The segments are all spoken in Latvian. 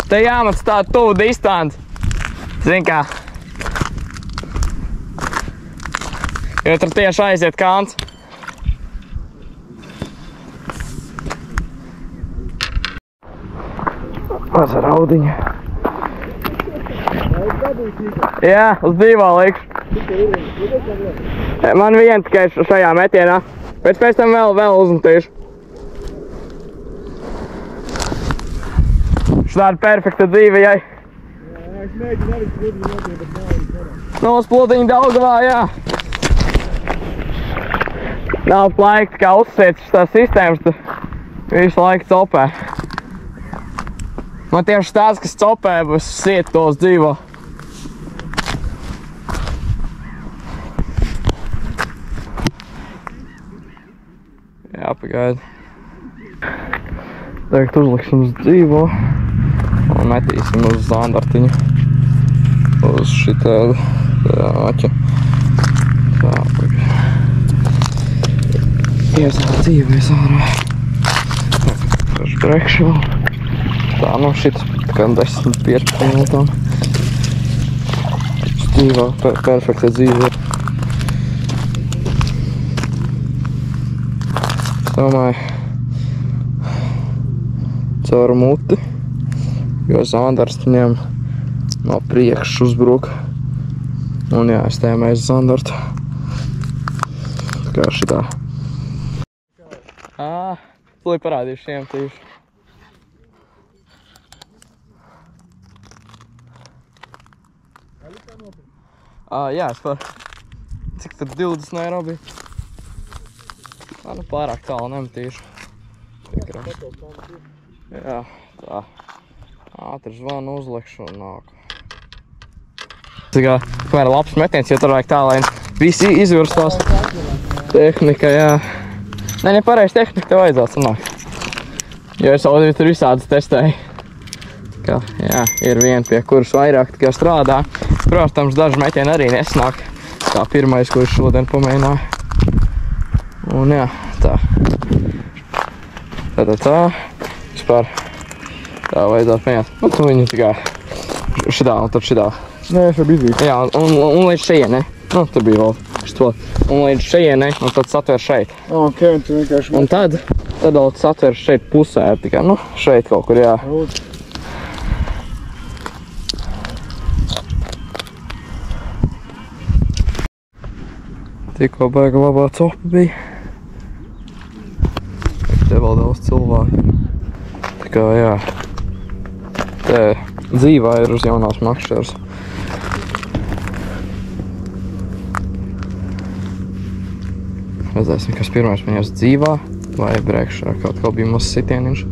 Te jāmet tā tuvu distanci. Zin kā. Jo tur tieši aiziet kāns. Maza raudiņa. Jā, uz dzīvā likšu. Man vien tikai šajā metienā. Pēc tam vēl uzmetīšu. Šāda perfekta dzīve, jai. Jā, es mēģinu arī plūdiņu notiek, bet nav arī parā. No, uz plūdiņu Daugavā, jā. Nav laika kā uzsietas tās sistēmas, tu visu laiku copē. Man tieši tāds, kas copē, būs siet to uz dzīvo. Jā, pagaidi. Tagad uzliksim uz dzīvo un metīsim uz zandartiņu. Uz šitādu aķa. Tā, pagaidi. Iezāra dzīvēs ārā. Kaž brekšu vēl. Tā, nu šitas kā 10-15 minūtām. Dzīvā, perfekta dzīve. Es domāju, caur muti, jo zandars ņem no priekšu uzbruk. Un jā, es tēmēju zandartu. Tā kā šitā. Tūlīt parādīšu šiem tīši. Jā, es varu. Cik tur 20 eiro bija? Nu pārāk tālu nemetīšu. Jā, tā. Ātri zvanu uzlikšu un nāku. Tā kā, kamēr labs metiens, ja tur vajag tā, lai visi izvirstās. Tehnika, jā. Ne, pareizi tehnika tev vajadzētu sanākt. Jo es jau tur visādas testēju. Tā kā, jā, ir viena, pie kuras vairāk tikai strādā. Protams, daži metieni arī nesanāk. Kā pirmais, ko es šodien pamēģināju. Un jā, tā. Tā. Vispār tā vajadzētu mēģināt. Nu, tu viņu tikai šitā un tad šitā. Nē, es varu izvīt. Jā, un līdz šejienei. Nu, tur bija vēl šito. Un līdz šejienei, un tad satver šeit. Ok, un tu vienkārši... Un tad vēl satver šeit pusē, tikai, nu, šeit kaut kur, jā. Tikko baiga labā copa bija. Te vēl daudz cilvēku. Tā kā, jā. Te dzīvā ir uz jaunās makšķers. Redzēsim, kas pirmais man jās dzīvā vai brekšā. Kaut kā bija mazs sitieniņš.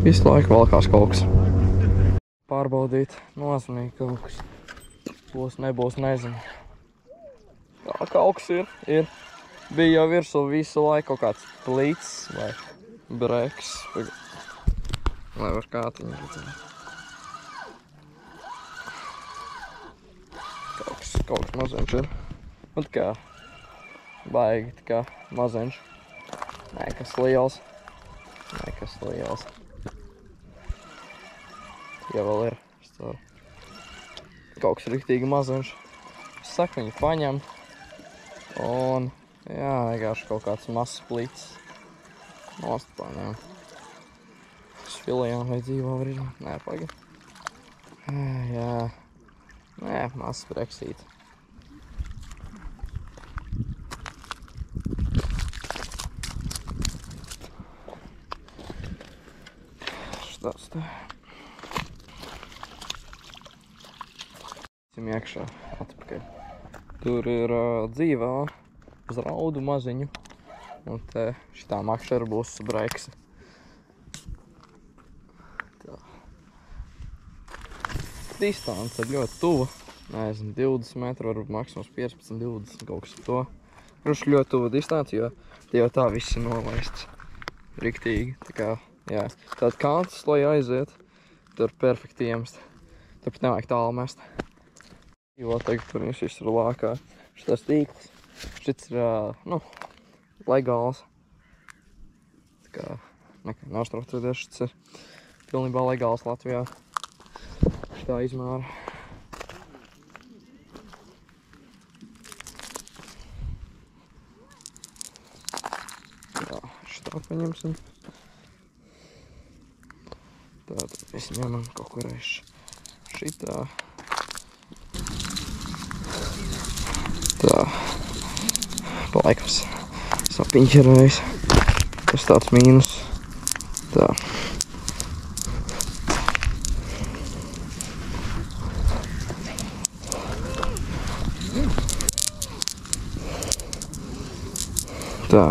Visu laiku valkās kaut kas. Pārbaudīt, nozvanīt kaut kas. Būs, nebūs, nezinu. Tā kaut kas ir. Bija jau virsū visu laiku kaut kāds plīts vai breks. Lai var kātiņu redzēt. Kaut kas maziņš ir. Un kā baigi, tā kā maziņš. Nekas liels. Ja vēl ir. Kaut kas riktīgi maziņš. Es saku, viņu paņem. Un, jā, vienkārši kaut kāds mazs plīts. Nost paņem. Es filējām vai dzīvo var izņemt. Nē, pagi. Jā. Nē, mazs breksīt. Štāds tā. Iekšā, atpakaļ. Tur ir dzīvā uz raudu maziņu. Un te šitā makšķera būs breksi. Tā. Distance ir ļoti tuva. Nezinu, 20 metru, varbūt maksimums 15, 20, kaut kas to. Ruši ļoti tuva distance, jo jau tā viss ir novaists. Riktīgi, tā kā, jā. Tāda kantas, lai aiziet, tur perfekti iemest. Turpat nevajag tālu mest. Jo tagad tur viņš viss ir lākā. Šitas tīkls. Šits ir, nu, legāls. Tā kā nekā neuztraucieties, šis ir pilnībā legāls Latvijā. Šitā izmēra. Tā, šitā paņemsim. Tātad mēs ņemam kaut kur aiz šitā. Tā. Palaikams sapiņķerējis. Tas tāds mīnus. Tā. Tā.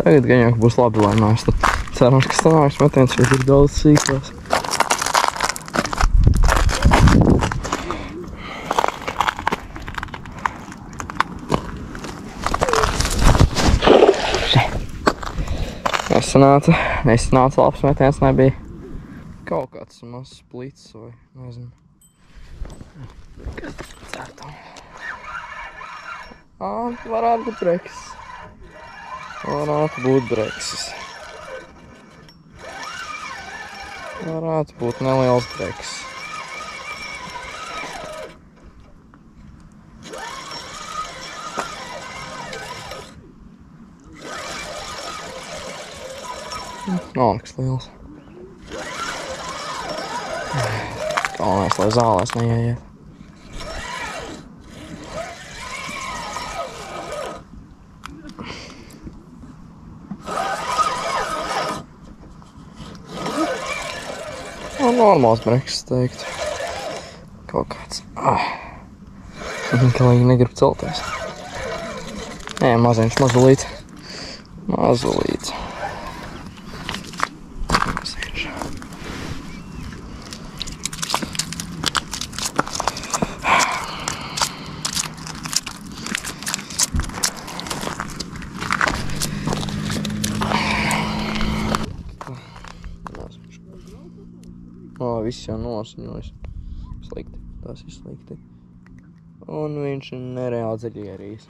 Tagad gan jau būs labi, lai mēs tad cerams, ka sanāks metiens, jo ir daudz sīkās. Nesanāca labs metiens, nebija kaut kāds mazs plīts vai nezinu. Kas certam? Varētu būt breksis. Varētu būt breksis. Varētu būt neliels breksis. Nav nekas liels. Galvenais, lai zālēs neieiet. Normāls breksis, teiktu. Kaut kāds. Galīgi negrib celties. Nē, maziņš, mazulīt. Mazulīt. Maziņš. Viss jau nosiņojas. Slikti. Tas ir slikti. Un viņš ir nereāli dziļi ierīs.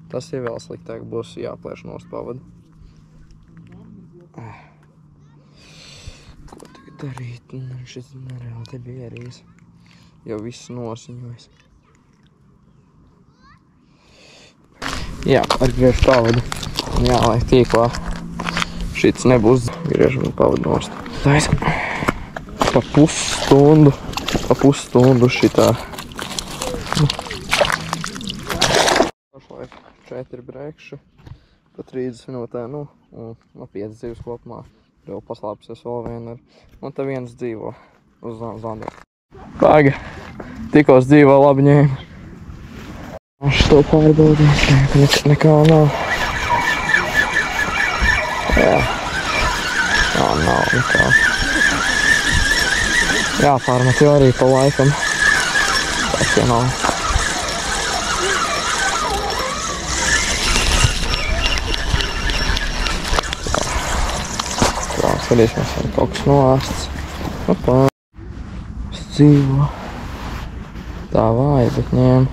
Tas ir vēl sliktāk. Būs jāplēš nost pavadu. Ko tagad darīt? Viņš ir nereāli dziļi ierīs. Jau viss nosiņojas. Jā, atgriež pavadu. Jālaik tīklā. Šits nebūs. Griežam pavadu nost. Tais. Pa pusstundu šitā. Pašlaik 4 brekši, pa 30 minūtē, un 5 dzīves kopumā. Vēl paslāpsies vēl viena ar, un te viens dzīvo uz zandu. Paga, tikos dzīvo labi ņēma. Aš to pārbaudīju, nekā nav. Jā, nav nekā. Jāpārmet jau arī pa laikam. Tas jau nav. Tā, skatīsimies, vai kaut kas noēsts. Opā. Es dzīvo. Tā vāja, bet ņēma.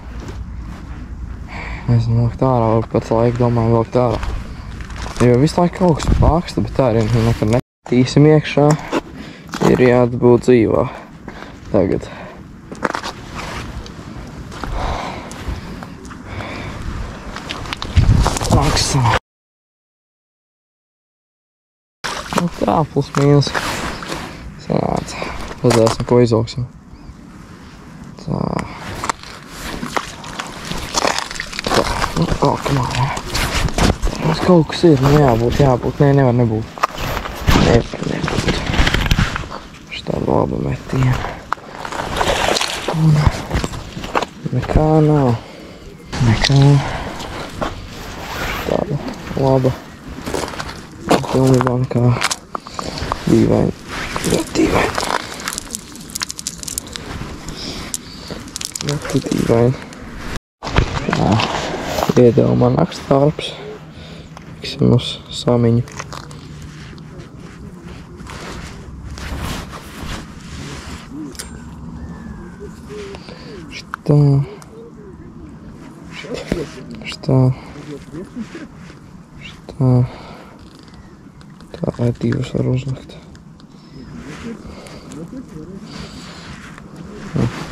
Nezinu, vilkt ārā, vēl pēc laika domāju vilkt ārā. Jo visu laiku kaut kas paksta, bet tā arī nekad netīsim iekšā. Ir jābūt dzīvā. Tagad. Maksā. Tā, plus mīnus. Sanāca. Redzēsim, ko izaugsim. Tā. Tā. Come on. Mums kaut kas ir. Jābūt. Nē, nevar nebūt. Nevar nebūt. Tāda laba metiena. Un nekā nav. Nekā. Tāda laba. Pilnībā nekā dīvaini. Ļoti dīvaini. Tā. Iedeva man nakstārps. Liksim uz samiņu. Что? Vai divas var uzlikt.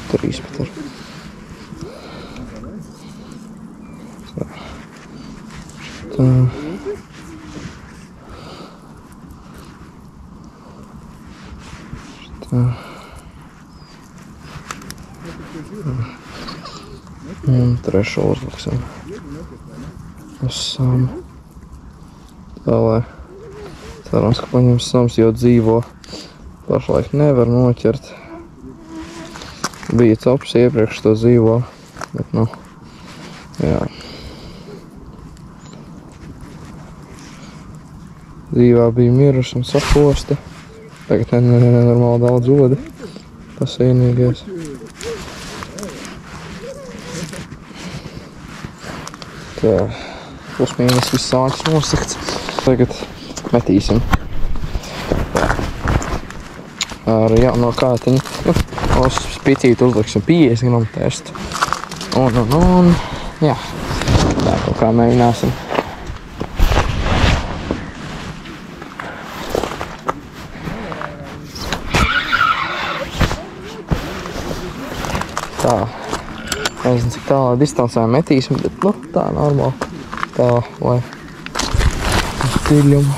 3 pat ir. Tā. Tā. Un trešo uzliksim. Uz samu. Tā, lai cerams, ka paņems sams, jo dzīvo pašlaik nevar noķert. Bija cops iepriekš to dzīvo, bet nu, jā. Dzīvā bija miruši un saposta. Tagad nenormāli daudz oda. Tas vienīgais. Tā, pusmīnus viss sāks nosakts. Tagad metīsim. Ar jauno kātiņu. Uz spicīti uzliksim 50 gramu testu. Un, jā. Tā kaut kā mēģināsim. Tā. Nezinu, cik tālā distancē metīsim, bet, nu, tā normāli. Tā, lai dziļumu.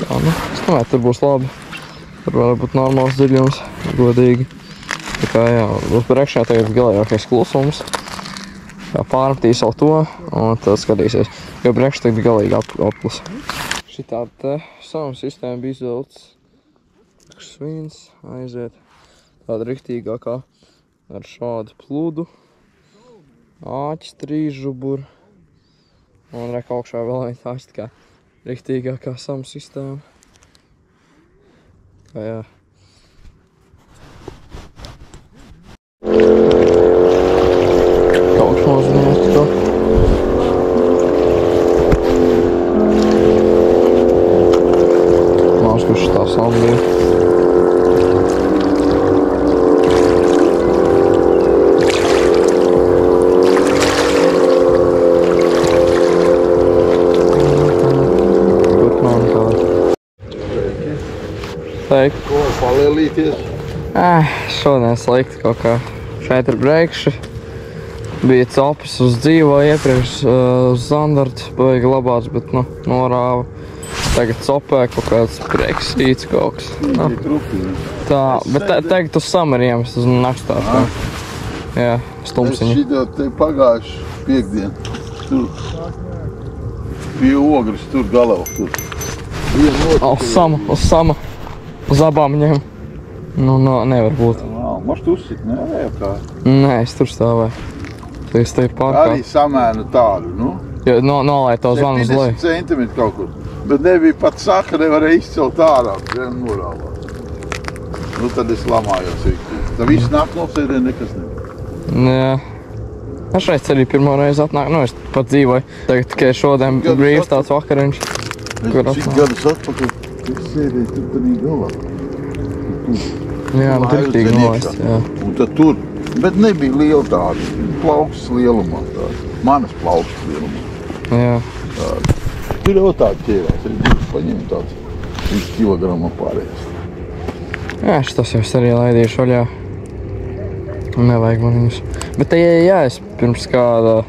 Tā, nu, es domāju, tur būs labi. Tur var būt normāls dziļums, godīgi. Tā kā, jā, būs priekšā tagad galējākais klusums. Jā, pārmetīs vēl to, un tad skatīsies. Jo priekšā tagad galīgi apklus. Šitāda te sauna sistēma bija izvelts. Svīns aiziet. Tāda riktīgākā ar šādu pludu. Āķis 3 žuburi. Un reka augšā vēl viena tā kā riktīgākā sauna sistēma. Jā. Kaut mazliet to. Māks, kurš tā saldīja. Sveiki. Ko, palielīties? Šodien slikti kaut kā. Šeit ir breikši. Bija copis uz dzīvo iepriekš uz Zandartu. Baigi labāts, bet nu, norāva. Tagad copē kaut kāds breksīts kaut kas. Tā, bet tagad uz samariem, uz nakstātā. Jā, stumsiņi. Es šito te pagājuši piekdien. Tur pie ogres, tur galau, tur. Uz sama. Uz abām ņem. Nu, nevar būt. Moš tu uzsit, ne? Vai kā? Nē, es tur stāvēju. Es te pārkā. Arī samēnu tādu, nu? Jo nolēja to zvanu uz leju. 50 centimetri kaut kur. Bet nebija pat saka, nevarēja izcelt ārā. Vien norāvā. Nu, tad es lamājos viktīgi. Tā visu nāk nosēdē nekas nebija. Jā. Es šeit arī pirmo reizi atnāk. Nu, es pat dzīvoju. Tagad tikai šodien brīvs tāds vakariņš. Cik gadus atpakaļ? Es sēdēju tur tādā galā. Jā, riktīgi nolaist, jā. Un tad tur, bet nebija liela tāda, plaukstas lielumā tāda. Manas plaukstas lielumā. Jā. Tāda. Tur jau tāda ķērās, arī divas paņēma tāds 3 kilogramā pārējais. Jā, šitas jau es arī laidīšu vaļā. Nevajag man viņus. Bet te, jā, es pirms kāda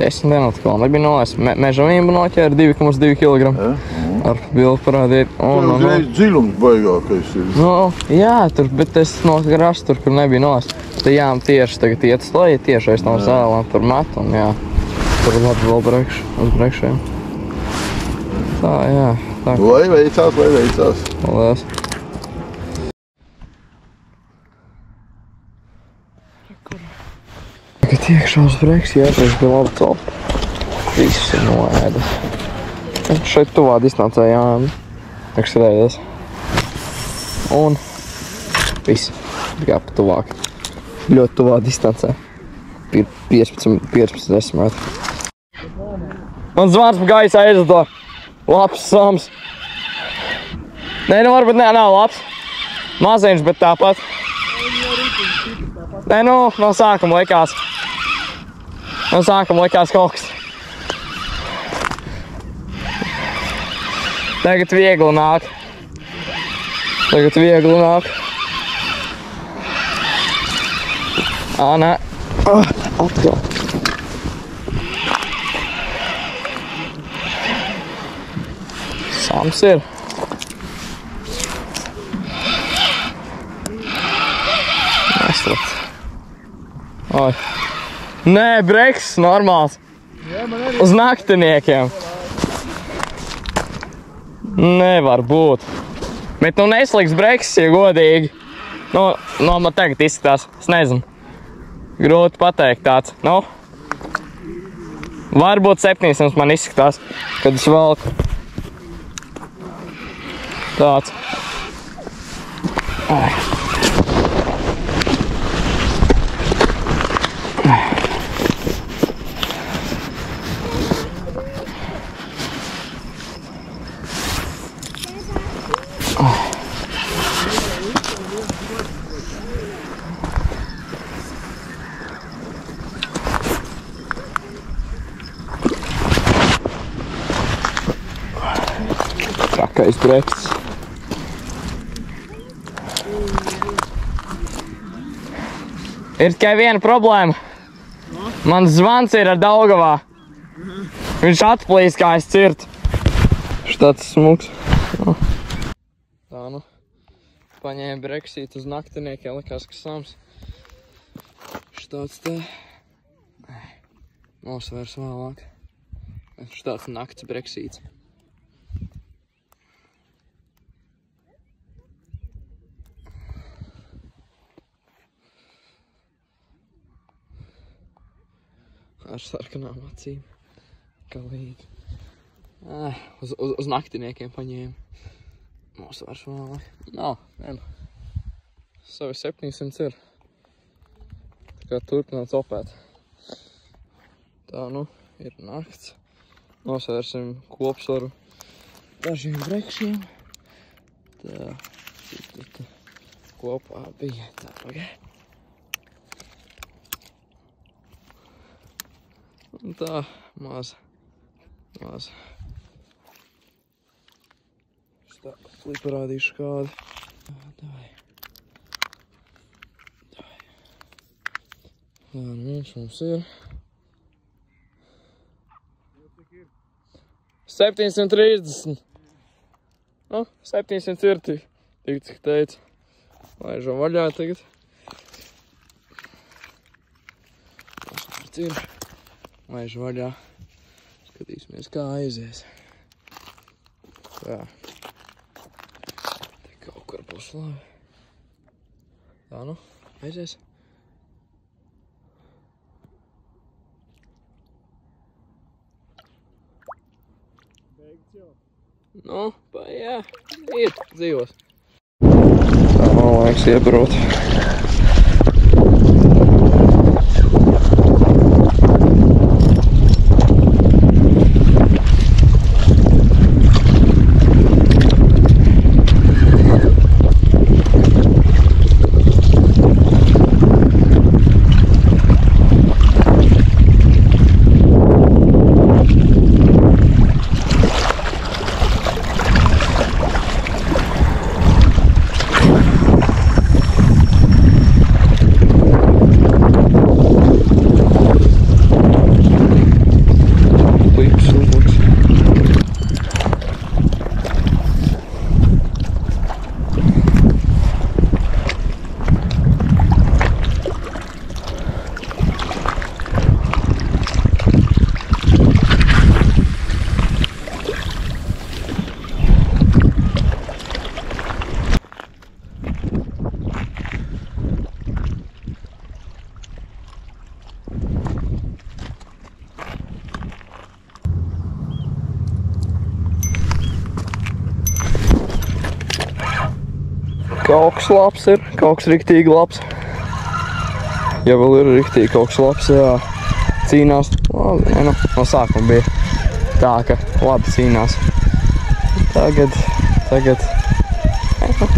10 dienu atkal nebija nolaist. Meža vīmbu noķēra 2,2 kilogramu. Ar bildu parādīt. Tur uzreiz dziļums baigākais ir. Nu, jā, tur, bet es no grasta tur, kur nebija nolaist. Te jām tieši tagad iet slēja, tieši aiz no zēlām tur met un jā. Tur labi vēl uz brekšiem. Tā, jā. Tā. Lai veicās, lai veicās. Paldies. Tagad iekšā uz breks, jā, tas bija labi copa. Viss ir noēdas. Šeit tuvā distancē Jāni. Ekstrējies. Un viss. Tikai pa tuvāk. Ļoti tuvā distancē. 15-10 metri. Man zvans pa gaisa aizdo. Labs sams. Nē, nu varbūt nav labs. Maziņš, bet tāpat. Nē, nu, no sākuma likās. No sākuma likās kaut kas. Tagad viegli nāk. Ā, nē. Atkal. Sams ir. Neslikt. Oi. Nē, breks, normāls. Uz naktiniekiem. Nevar būt. Bet nu nesliks breks, ja godīgi. Nu, man tagad izskatās, es nezinu. Grūti pateikt tāds, nu. Varbūt 700 man izskatās, kad es valku. Tāds. Ai. Trakais brekts. Ir tikai viena problēma. Mans zvans ir ar Daugavā. Viņš atplīs, kā es cirtu. Štāds smuks. Tā nu. Paņēma breksīt uz naktiniekiem, likās, ka sams. Štāds te. Nosvērs vēlāk. Štāds nakts breksīts. Ar sarkanām acīm. Galīgi. Uz naktiniekiem paņēma. Nosvars vēlāk. Nav, vien. Savi 700 ir. Tā kā turpināt opēt. Tā nu, ir nakts. Nosvērsim kopsvaru dažiem brekšiem. Tā, kopā bija tā pagaid. Un tā, maz. Šitā parādīšu kādu. Davai. Tā, nu mums ir. 730. Nu, 700 ir tik, cik teica. Laižam vaļā tagad. Ir. Laižu vaļā. Skatīsimies, kā aizies. Tā. Te kaut kur būs labi. Tā nu, aizies. Beigts jau. Nu, jā, ir dzīvos. Tā man laiks iebrūt. Kaut kas labs ir, kaut kas riktīgi labs. Ja vēl ir riktīgi kaut kas labs, jā, cīnās. Labi, nu, no sākuma bija tā, ka labi cīnās. Tagad,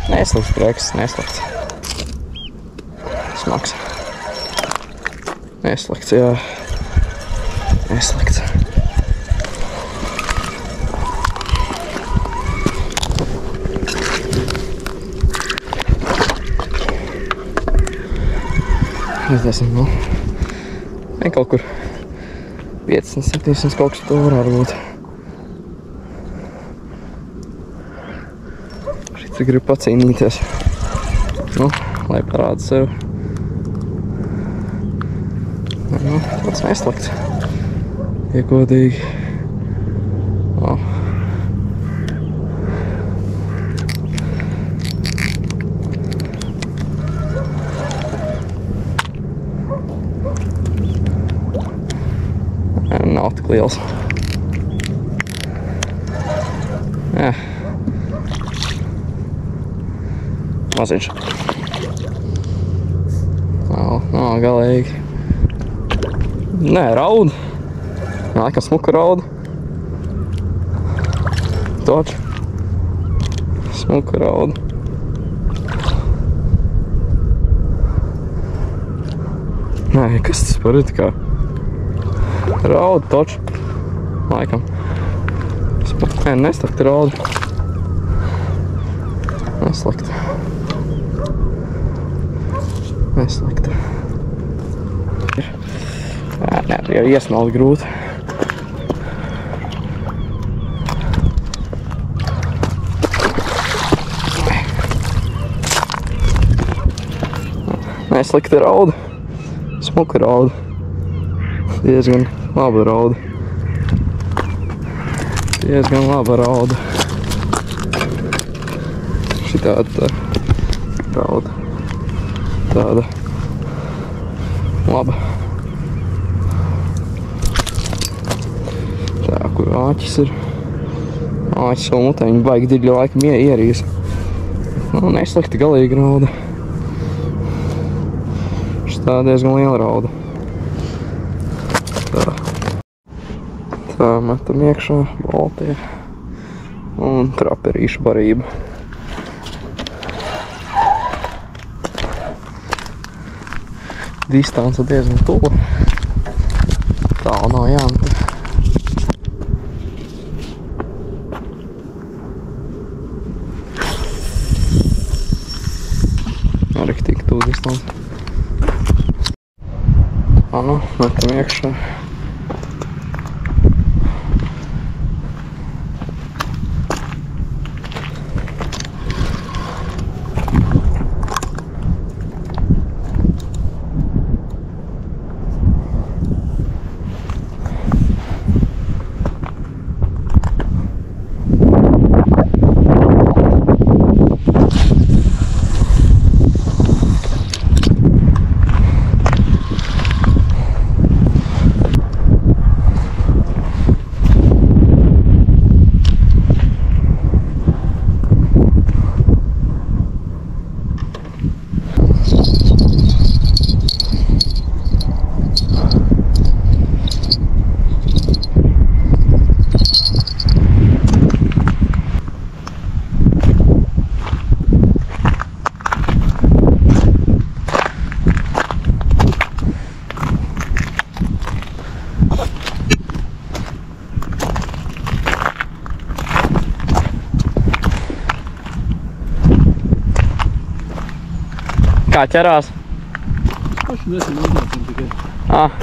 neslikts breks, neslikts. Smags. Neslikts, jā. Neslikts. Redzēsim, nu. Ne kaut kur 500, 700 kaut kas to varētu būt. Šitā grib pacīnīties. Nu, lai parāda sev. Nu, tāds neslikts. Ja godīgi. O. Nav tik liels. Jā. Maziņš. Nav galīgi. Nē, raud. Nā, kā smuka raud. Toč. Smuka raud. Nē, kas tas par it kā? Raud, toč. Laikam. Nē, neslikti raud. Neslikti. Neslikti. Nē, jau iesmalt grūti. Neslikti raud. Smuka raud. Diezgan laba rauda. Diezgan laba rauda. Šitāda rauda. Tāda laba. Tā, kur āķis ir. Āķis vēl mutē, viņi baigi dziļi laikam ierīs. Nu, neslikti galīgi rauda. Šitā diezgan liela rauda. Tā metam iekšā baltie un traperīšu barība. Distance diezgan tuva. Tālu nav jāmetam. Arī tik tuvu distance. Tā nu, metam iekšā. Kā ķerās? Paši nesen uznācam tikai. Ah.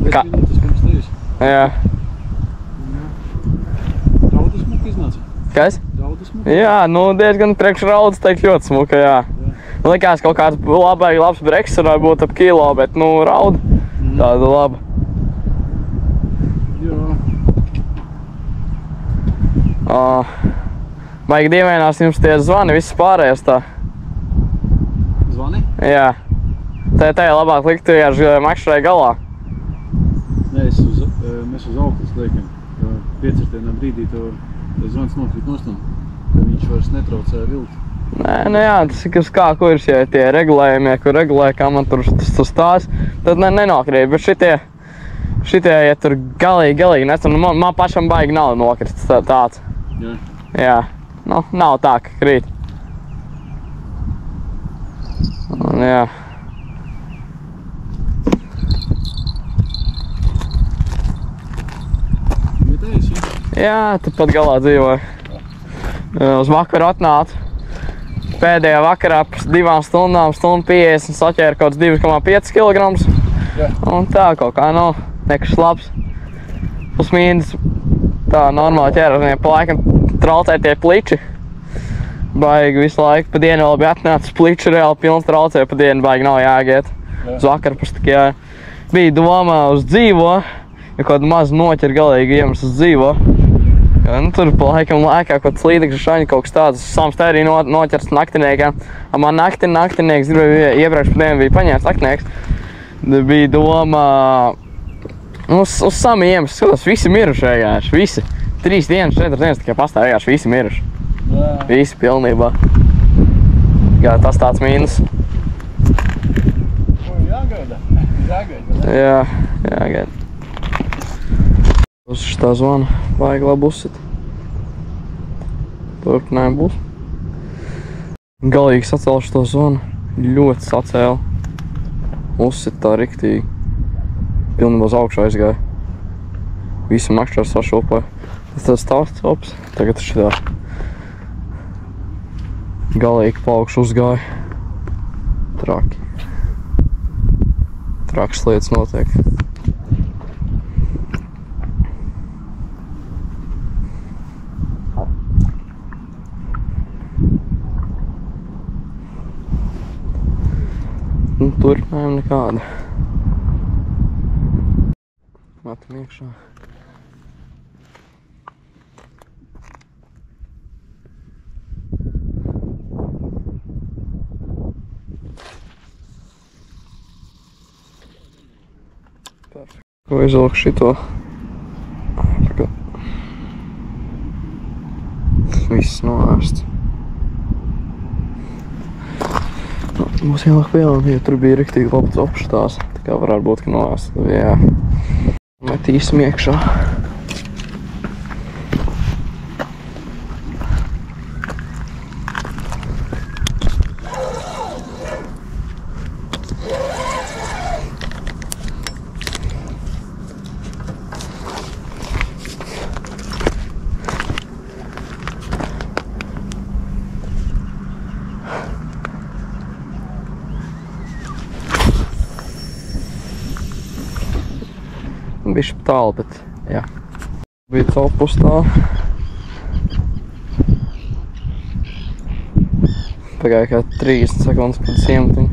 Kā? Minūtes, pirms tevis. Jā. Rauda smuka iznāca. Kas? Rauda smuka. Jā, nu diezgan priekš raudas teikt ļoti smuka, jā. Likās kaut kāds labs breks varētu būt ap kilo, bet nu rauda tāda laba. Jā. Baigi dīvainās jums tie zvani, viss pārējais tā. Zvani? Jā. Te labāk likt ar makšķerai galā. Nē, mēs uz auglis liekam. Piecirtienā brīdī to zvans nokrīt nostam, ka viņš vairs netraucē vilti. Nē, nu jā, tas ir kā kurš, ja tie regulējumie, kur regulē, kā man tur stās, tad nenokrīt, bet šitie, ja tur galīgi nesam, nu man pašam baigi nav nokrists tāds. Jā. Jā, nu nav tā, ka krīt. Un jā. Vietējais, ja? Jā, tu pat galā dzīvoju. Uz vakaru atnācu. pēdējā vakarā pēc 2 stundām, stundu 50 saķēra kaut kāds 2,5 kg. Jā. Un tā kaut kā nav nekas labs. Plus mīnus tā normāli ķēra, pa laikam traucē tie pliči. Baigi visu laiku, pa dienu vēl bija atnācis pliči, reāli pilns traucē, pa dienu baigi nav jāgiet. Uz vakaru pēc tik jā. Bija doma uz dzīvo, ja kaut maz noķer galīgi iemest uz dzīvo. Ja, nu, tur pa laikam laikā kaut kāds līdekļu šaņi, kaut kas tāds, sams te arī noķers naktiniekā. Man naktinieks gribēja iepriekš pa dienu bija paņēmis naktinieks. Bija doma uz sami iemest, skatās, visi miruši vienkārši, visi. 3 dienas, 4 dienas tikai pastāv vienkārši, visi miruši. Visi pilnībā. Jā, tas tāds mīnus. Jāgaida. Jā, jāgaida. Uz šitā zvana, vajag labi uzsit. Turpinājumi būs. Galīgi sacēluši to zvanu. Ļoti sacēlu. Uzsit tā riktīgi. Pilnībā uz augšu aizgāja. Visi makšķari sašūpoja. Tas tāds ops. Tagad šitā. Galīgi pa augšu uzgāja. Traki. Trakas lietas notiek. Nu, turpinājumi nekādi. Matam iekšā. Ko izvilku šito. Viss noēsts. Būs jālāk pielam, jo tur bija riktīgi labs opštās. Tā kā varētu būt, ka noēsts. Jā. Metīsim iekšā. Bišķi tālu, bet jā. Bija copus tā. Pagāja kā 30 sekundes pēc siemtiņa.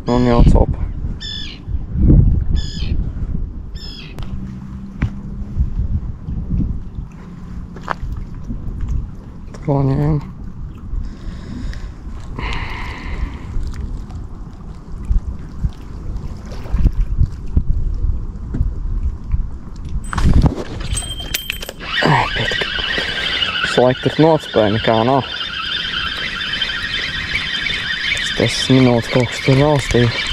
Un jau copa. Tā ņēma. Laik tur notspēja, nekā nav. Tas minūtes kaut kas tur valstīja.